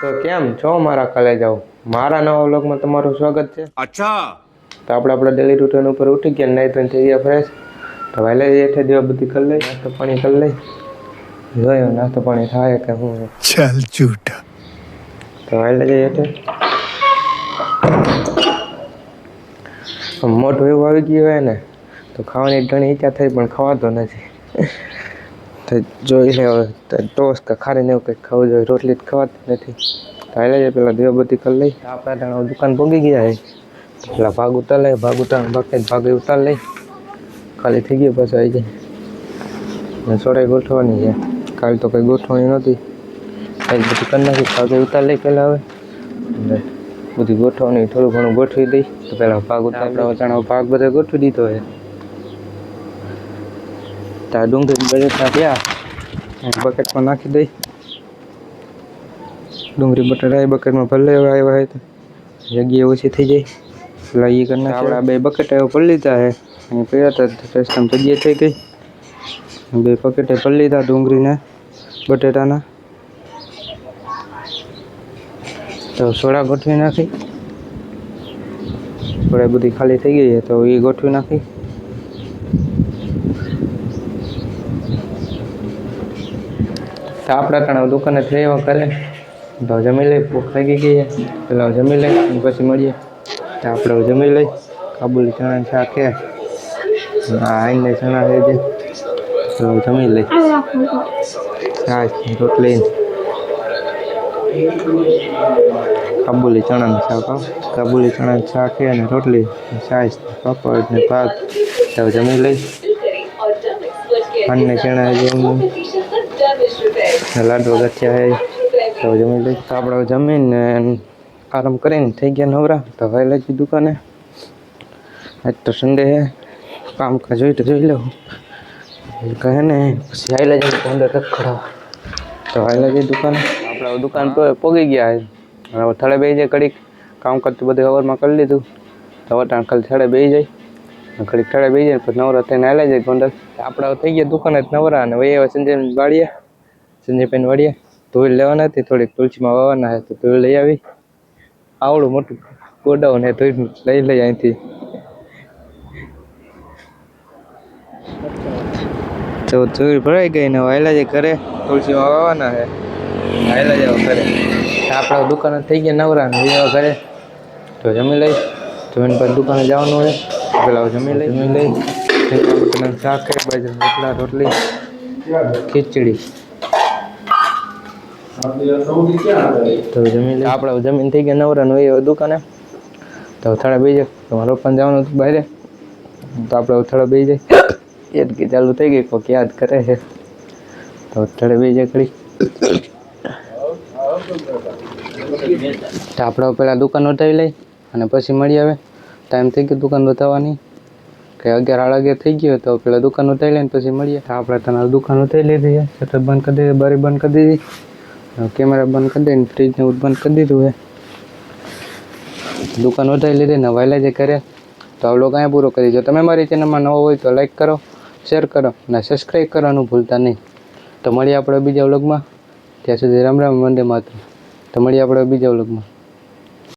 તો કેમ છો મારા કલેજાઓ, મારા નવા વ્લોગમાં તમારું સ્વાગત છે। અચ્છા તો આપણા ડેલી રૂટીન ઉપર ઉઠી ગયા, નહીં તો થઈ ગયા ફ્રેશ। તો વહેલા જેઠે દેવા બધી કરી લઈ, નાસ્તો પાણી કરી લઈ, જોયો નાસ્તો પાણી થાય કે હું ચાલ झूठा। તો વહેલા જેઠે મોઢું એવું આવી ગયું હોય ને તો ખાવાની ઘણી ઈચ્છા થઈ પણ ખવાતો નથી। તો જોઈ લે હવે ટોસ કે ખારીને એવું કંઈક ખાવું જોઈએ, રોટલી જ ખવાતી નથી। તો વહેલા જે પેલા દેવાબત્તી કરી લઈ, આપણે ત્યાં દુકાન પહોંચી ગયા છે। પેલા ભાગ ઉતાર લઈ, ભાગ ઉતાર ભાગ ઉતાર લઈ, ખાલી થઈ ગયો પાછો આવી જાય। સોડાઈ ગોઠવવાની છે, કાલ તો કંઈ ગોઠવણી નહોતી, કંઈ બધી કરી નાખી। ભાગે ઉતાર લઈ પહેલાં હવે અને બધી ગોઠવણી થોડું ઘણું ગોઠવી દઈ। તો પહેલાં ભાગ ઉતાર આપણે વચાણો ભાગ બધો ગોઠવી દીધો છે। ત્યાં ડુંગળી બટેટા થયા, બકેટમાં નાખી દઈ, ડુંગળી બટાટા એ બકેટમાં ભરી લેવા આવ્યા હોય તો જગ્યા ઓછી થઈ જાય, પેલા એ કરી નાખે। આપણે બે બકેટ એવો ભરી લીધા છે, અને પીડા તો રસ્તામાં જગ્યા થઈ ગઈ, બે બકેટે ભરી લીધા ડુંગળીને બટેટાના। તો સોડા ગોઠવી નાખી, સોડા બધી ખાલી થઈ ગઈ છે તો એ ગોઠવી નાખી। તો આપણે ત્યાં દુકાને થઈ એવા કરે તો જમી લઈ, ભૂખ લાગી ગઈ છે, પેલા જમી લઈ પછી મળીએ। તો આપણે જમી લઈ, કાબુલી ચણાનું શાક છે, આઈને ચણા છે જે તો જમી લઈ, છાશ રોટલી કાબુલી ચણાનું શાક, કાબુલી ચણાનું શાક છે અને રોટલી છાશ પાપડ ને ભાત। તો જમી લઈ, અન્ન ચણા જે લાડવા ગાંઠિયા છે તો જમી લઈ। તો આપણે જમીને આરામ કરીને થઈ ગયા નવરા। તો વહેલા જ દુકાને, આજ તો સન્ડે છે, કામકાજ જોઈ તો જોઈ લઉં કહે ને પછી આવેલા જઈને અંદર રખડાવ। તો વહેલા જઈ દુકાને, આપણે દુકાન પોગી ગયા છે, હવે થડે બેસી જાય ઘડીક, કામકાજ તો બધું હવારમાં કરી લીધું। તો વટાણ ખાલી થડે બેસી જાય, ઘડીક થડે બેસી જાય પછી નવરા થઈને આવેલા જાય ગોંડલ। આપણે થઈ ગયા દુકાને જ નવરા, અને વહી હવે સંજય વાળીએ, સંજયભાઈ વાળીએ ધોઈ લેવાના હતી, થોડીક તુલસીમાં વાવવાના છે તો ધોઈ લઈ આવી। આવડું મોટું ગોડાઉન ને ધોઈ લઈ લઈ અહીંથી। તો ધોઈ ભરાઈ ગઈ ને વાયલા જે ઘરે તુલસીમાં વાવવાના છે, વાયલા જાવ ઘરે। આપણે દુકાને થઈ ગયા નવરા ને એવા ઘરે તો જમી લઈ, જમીન પછી દુકાને જવાનું હોય પેલા જમી લઈ, શાક છે, બાજરી રોટલા રોટલી ખીચડી તો જમીન લઈ। આપણે જમીન થઈ ગયા નવરા ને દુકાને તો થોડા બેસી જાય, તમારે પણ જવાનું હતું બહાર તો આપણે થોડા બેસી જાય, યાદગી ચાલુ થઈ ગઈ, કોઈક યાદ કરે છે તો થોડે બેસી જાય ઘડી। તો આપણે પેલા દુકાન ઉઠાવી લઈ અને પછી મળી આવે, ટાઈમ થઈ ગયો દુકાન બતાવવાની કે 11 સાડા 11 થઈ ગયો, તો પેલા દુકાન ઉઠાવી લઈને પછી મળીએ। તો આપણે તમારી દુકાન ઉઠાવી લીધી છે, શટર બંધ કરી દીધી, બારી બંધ કરી દીધી, કેમેરા બંધ કરી દઈને ફ્રીજને બંધ કરી દીધું છે, દુકાન ઉઠાવી લીધી ને વહેલા જે કરે। તો આ વ્લોગ અહીંયા પૂરો કરી, જો તમે મારી ચેનલમાં નવો હોય તો લાઈક કરો, શેર કરો અને સબસ્ક્રાઈબ કરવાનું ભૂલતા નહીં। તો મળીએ આપણે બીજા વ્લોગમાં, ત્યાં સુધી રામ રામ, વંદે માતરમ। તો મળીએ આપણે બીજા વ્લોગમાં।